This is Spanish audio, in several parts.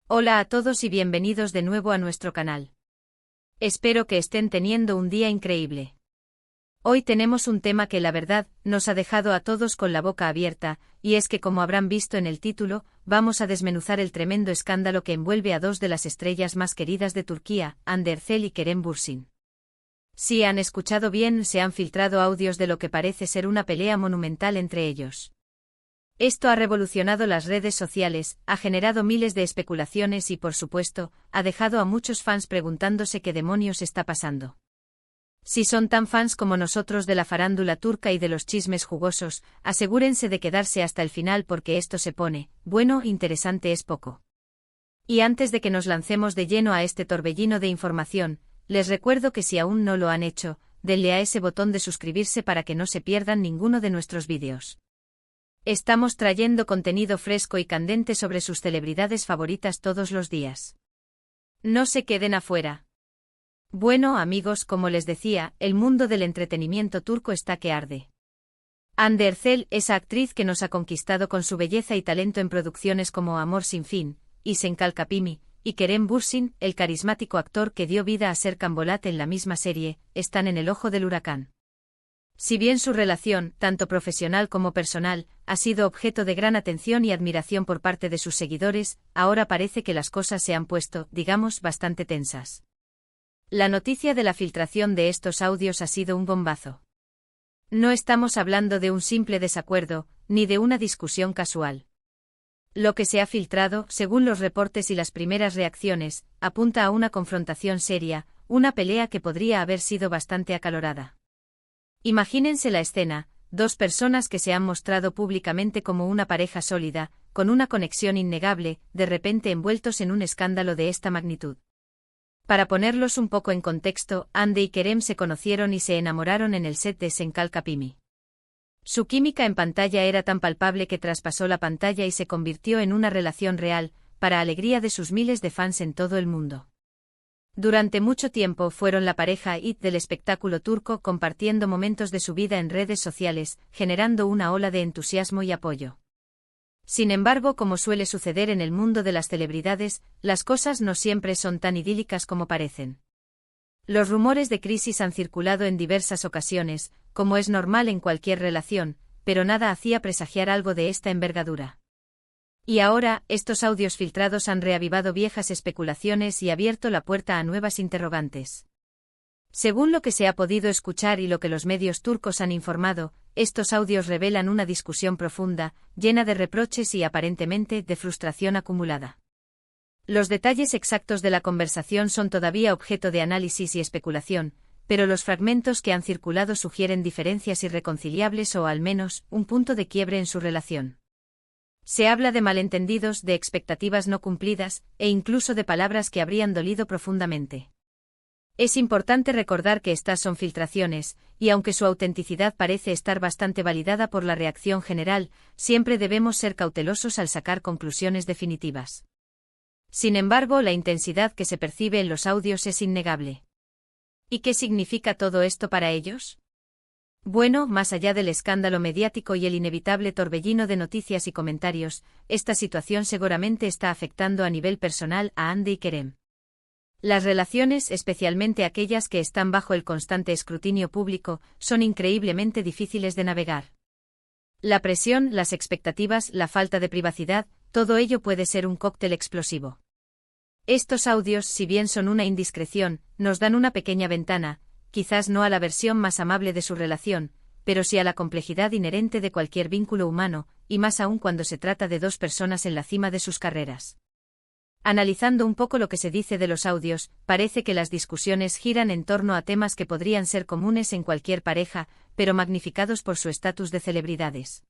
Hola a todos y bienvenidos de nuevo a nuestro canal. Espero que estén teniendo un día increíble. Hoy tenemos un tema que la verdad nos ha dejado a todos con la boca abierta, y es que como habrán visto en el título, vamos a desmenuzar el tremendo escándalo que envuelve a dos de las estrellas más queridas de Turquía, Hande Erçel y Kerem Bürsin. Si han escuchado bien, se han filtrado audios de lo que parece ser una pelea monumental entre ellos. Esto ha revolucionado las redes sociales, ha generado miles de especulaciones y, por supuesto, ha dejado a muchos fans preguntándose qué demonios está pasando. Si son tan fans como nosotros de la farándula turca y de los chismes jugosos, asegúrense de quedarse hasta el final porque esto se pone, bueno, interesante es poco. Y antes de que nos lancemos de lleno a este torbellino de información, les recuerdo que si aún no lo han hecho, denle a ese botón de suscribirse para que no se pierdan ninguno de nuestros vídeos. Estamos trayendo contenido fresco y candente sobre sus celebridades favoritas todos los días. No se queden afuera. Bueno, amigos, como les decía, el mundo del entretenimiento turco está que arde. Hande Erçel, esa actriz que nos ha conquistado con su belleza y talento en producciones como Amor sin fin, y Sen Kalkapimi, y Kerem Bürsin, el carismático actor que dio vida a Serkan Bolat en la misma serie, están en el ojo del huracán. Si bien su relación, tanto profesional como personal, ha sido objeto de gran atención y admiración por parte de sus seguidores, ahora parece que las cosas se han puesto, digamos, bastante tensas. La noticia de la filtración de estos audios ha sido un bombazo. No estamos hablando de un simple desacuerdo, ni de una discusión casual. Lo que se ha filtrado, según los reportes y las primeras reacciones, apunta a una confrontación seria, una pelea que podría haber sido bastante acalorada. Imagínense la escena, dos personas que se han mostrado públicamente como una pareja sólida, con una conexión innegable, de repente envueltos en un escándalo de esta magnitud. Para ponerlos un poco en contexto, Hande y Kerem se conocieron y se enamoraron en el set de Sen Kalkapimi. Su química en pantalla era tan palpable que traspasó la pantalla y se convirtió en una relación real, para alegría de sus miles de fans en todo el mundo. Durante mucho tiempo fueron la pareja IT del espectáculo turco compartiendo momentos de su vida en redes sociales, generando una ola de entusiasmo y apoyo. Sin embargo, como suele suceder en el mundo de las celebridades, las cosas no siempre son tan idílicas como parecen. Los rumores de crisis han circulado en diversas ocasiones, como es normal en cualquier relación, pero nada hacía presagiar algo de esta envergadura. Y ahora, estos audios filtrados han reavivado viejas especulaciones y abierto la puerta a nuevas interrogantes. Según lo que se ha podido escuchar y lo que los medios turcos han informado, estos audios revelan una discusión profunda, llena de reproches y aparentemente de frustración acumulada. Los detalles exactos de la conversación son todavía objeto de análisis y especulación, pero los fragmentos que han circulado sugieren diferencias irreconciliables o al menos un punto de quiebre en su relación. Se habla de malentendidos, de expectativas no cumplidas, e incluso de palabras que habrían dolido profundamente. Es importante recordar que estas son filtraciones, y aunque su autenticidad parece estar bastante validada por la reacción general, siempre debemos ser cautelosos al sacar conclusiones definitivas. Sin embargo, la intensidad que se percibe en los audios es innegable. ¿Y qué significa todo esto para ellos? Bueno, más allá del escándalo mediático y el inevitable torbellino de noticias y comentarios, esta situación seguramente está afectando a nivel personal a Hande y Kerem. Las relaciones, especialmente aquellas que están bajo el constante escrutinio público, son increíblemente difíciles de navegar. La presión, las expectativas, la falta de privacidad, todo ello puede ser un cóctel explosivo. Estos audios, si bien son una indiscreción, nos dan una pequeña ventana, quizás no a la versión más amable de su relación, pero sí a la complejidad inherente de cualquier vínculo humano, y más aún cuando se trata de dos personas en la cima de sus carreras. Analizando un poco lo que se dice de los audios, parece que las discusiones giran en torno a temas que podrían ser comunes en cualquier pareja, pero magnificados por su estatus de celebridades.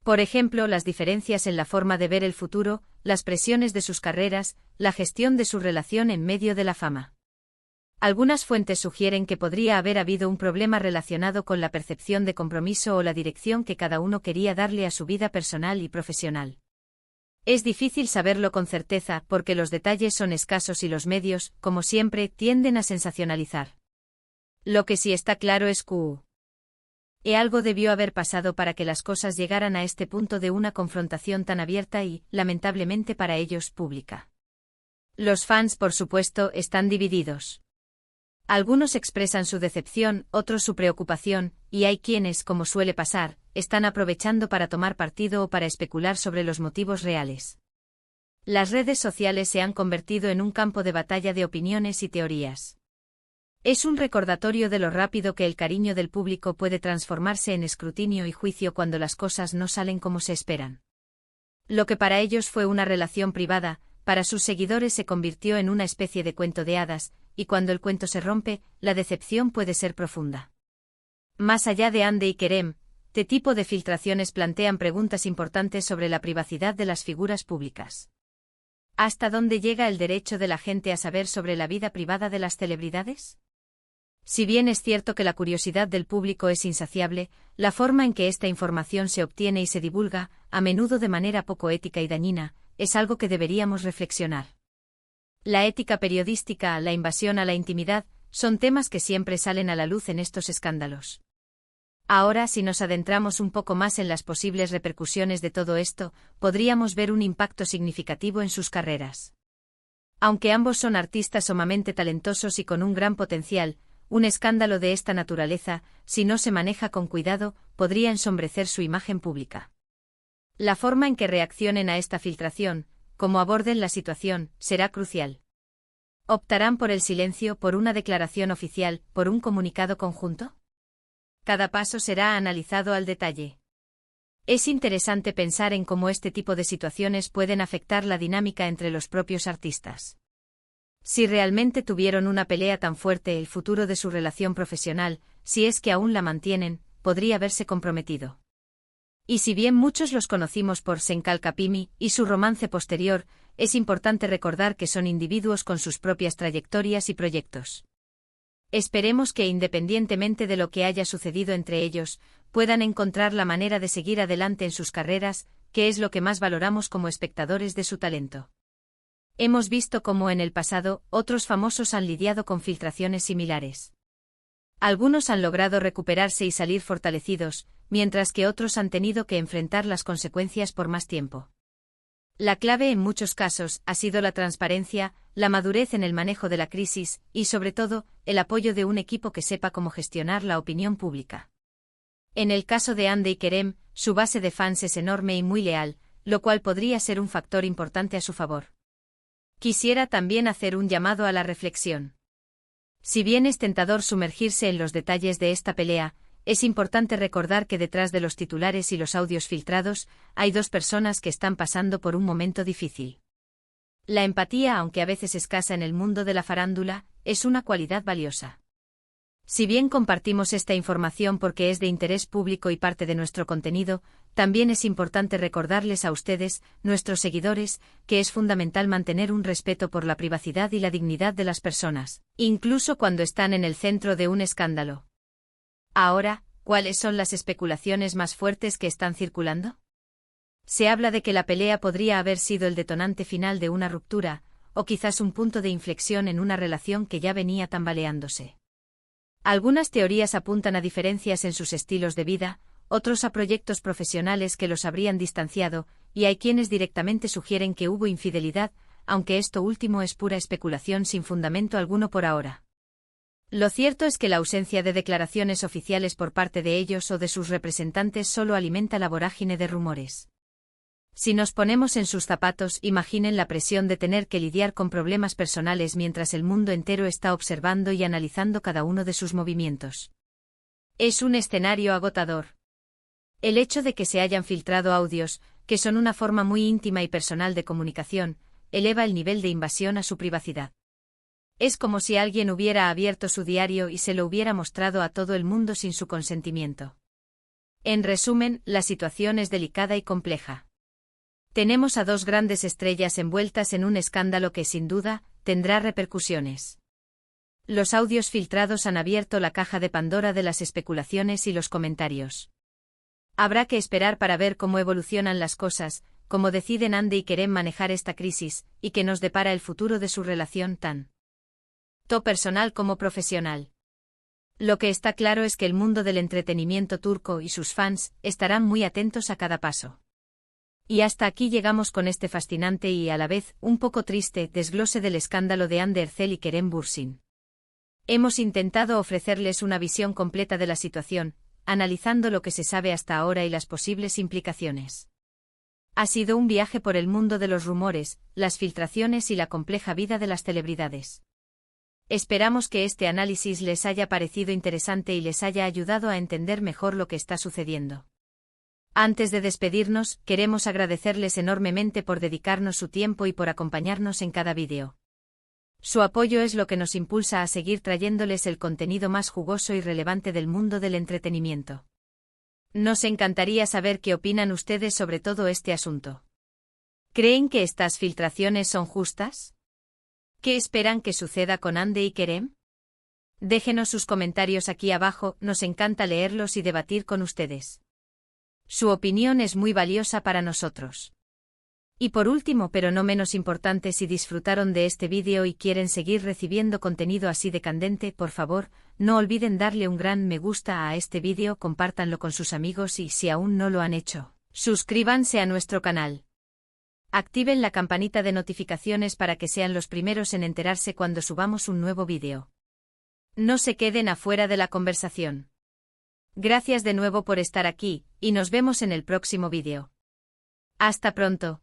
Por ejemplo, las diferencias en la forma de ver el futuro, las presiones de sus carreras, la gestión de su relación en medio de la fama. Algunas fuentes sugieren que podría haber habido un problema relacionado con la percepción de compromiso o la dirección que cada uno quería darle a su vida personal y profesional. Es difícil saberlo con certeza porque los detalles son escasos y los medios, como siempre, tienden a sensacionalizar. Lo que sí está claro es que algo debió haber pasado para que las cosas llegaran a este punto de una confrontación tan abierta y, lamentablemente para ellos, pública. Los fans, por supuesto, están divididos. Algunos expresan su decepción, otros su preocupación, y hay quienes, como suele pasar, están aprovechando para tomar partido o para especular sobre los motivos reales. Las redes sociales se han convertido en un campo de batalla de opiniones y teorías. Es un recordatorio de lo rápido que el cariño del público puede transformarse en escrutinio y juicio cuando las cosas no salen como se esperan. Lo que para ellos fue una relación privada, para sus seguidores se convirtió en una especie de cuento de hadas, y cuando el cuento se rompe, la decepción puede ser profunda. Más allá de Hande y Kerem, este tipo de filtraciones plantean preguntas importantes sobre la privacidad de las figuras públicas. ¿Hasta dónde llega el derecho de la gente a saber sobre la vida privada de las celebridades? Si bien es cierto que la curiosidad del público es insaciable, la forma en que esta información se obtiene y se divulga, a menudo de manera poco ética y dañina, es algo que deberíamos reflexionar. La ética periodística, la invasión a la intimidad, son temas que siempre salen a la luz en estos escándalos. Ahora, si nos adentramos un poco más en las posibles repercusiones de todo esto, podríamos ver un impacto significativo en sus carreras. Aunque ambos son artistas sumamente talentosos y con un gran potencial, un escándalo de esta naturaleza, si no se maneja con cuidado, podría ensombrecer su imagen pública. La forma en que reaccionen a esta filtración, cómo aborden la situación, será crucial. ¿Optarán por el silencio, por una declaración oficial, por un comunicado conjunto? Cada paso será analizado al detalle. Es interesante pensar en cómo este tipo de situaciones pueden afectar la dinámica entre los propios artistas. Si realmente tuvieron una pelea tan fuerte, el futuro de su relación profesional, si es que aún la mantienen, podría verse comprometido. Y si bien muchos los conocimos por Senkal Kapimi y su romance posterior, es importante recordar que son individuos con sus propias trayectorias y proyectos. Esperemos que, independientemente de lo que haya sucedido entre ellos, puedan encontrar la manera de seguir adelante en sus carreras, que es lo que más valoramos como espectadores de su talento. Hemos visto cómo en el pasado, otros famosos han lidiado con filtraciones similares. Algunos han logrado recuperarse y salir fortalecidos, mientras que otros han tenido que enfrentar las consecuencias por más tiempo. La clave en muchos casos ha sido la transparencia, la madurez en el manejo de la crisis y, sobre todo, el apoyo de un equipo que sepa cómo gestionar la opinión pública. En el caso de Hande y Kerem, su base de fans es enorme y muy leal, lo cual podría ser un factor importante a su favor. Quisiera también hacer un llamado a la reflexión. Si bien es tentador sumergirse en los detalles de esta pelea, es importante recordar que detrás de los titulares y los audios filtrados, hay dos personas que están pasando por un momento difícil. La empatía, aunque a veces escasa en el mundo de la farándula, es una cualidad valiosa. Si bien compartimos esta información porque es de interés público y parte de nuestro contenido, también es importante recordarles a ustedes, nuestros seguidores, que es fundamental mantener un respeto por la privacidad y la dignidad de las personas, incluso cuando están en el centro de un escándalo. Ahora, ¿cuáles son las especulaciones más fuertes que están circulando? Se habla de que la pelea podría haber sido el detonante final de una ruptura, o quizás un punto de inflexión en una relación que ya venía tambaleándose. Algunas teorías apuntan a diferencias en sus estilos de vida, otros a proyectos profesionales que los habrían distanciado, y hay quienes directamente sugieren que hubo infidelidad, aunque esto último es pura especulación sin fundamento alguno por ahora. Lo cierto es que la ausencia de declaraciones oficiales por parte de ellos o de sus representantes solo alimenta la vorágine de rumores. Si nos ponemos en sus zapatos, imaginen la presión de tener que lidiar con problemas personales mientras el mundo entero está observando y analizando cada uno de sus movimientos. Es un escenario agotador. El hecho de que se hayan filtrado audios, que son una forma muy íntima y personal de comunicación, eleva el nivel de invasión a su privacidad. Es como si alguien hubiera abierto su diario y se lo hubiera mostrado a todo el mundo sin su consentimiento. En resumen, la situación es delicada y compleja. Tenemos a dos grandes estrellas envueltas en un escándalo que, sin duda, tendrá repercusiones. Los audios filtrados han abierto la caja de Pandora de las especulaciones y los comentarios. Habrá que esperar para ver cómo evolucionan las cosas, cómo deciden Hande y Kerem manejar esta crisis, y qué nos depara el futuro de su relación tanto personal como profesional. Lo que está claro es que el mundo del entretenimiento turco y sus fans estarán muy atentos a cada paso. Y hasta aquí llegamos con este fascinante y a la vez un poco triste desglose del escándalo de Hande Erçel y Kerem Bürsin. Hemos intentado ofrecerles una visión completa de la situación, analizando lo que se sabe hasta ahora y las posibles implicaciones. Ha sido un viaje por el mundo de los rumores, las filtraciones y la compleja vida de las celebridades. Esperamos que este análisis les haya parecido interesante y les haya ayudado a entender mejor lo que está sucediendo. Antes de despedirnos, queremos agradecerles enormemente por dedicarnos su tiempo y por acompañarnos en cada vídeo. Su apoyo es lo que nos impulsa a seguir trayéndoles el contenido más jugoso y relevante del mundo del entretenimiento. Nos encantaría saber qué opinan ustedes sobre todo este asunto. ¿Creen que estas filtraciones son justas? ¿Qué esperan que suceda con Hande y Kerem? Déjenos sus comentarios aquí abajo, nos encanta leerlos y debatir con ustedes. Su opinión es muy valiosa para nosotros. Y por último, pero no menos importante, si disfrutaron de este vídeo y quieren seguir recibiendo contenido así de candente, por favor, no olviden darle un gran me gusta a este vídeo, compártanlo con sus amigos y si aún no lo han hecho, suscríbanse a nuestro canal. Activen la campanita de notificaciones para que sean los primeros en enterarse cuando subamos un nuevo vídeo. No se queden afuera de la conversación. Gracias de nuevo por estar aquí, y nos vemos en el próximo vídeo. Hasta pronto.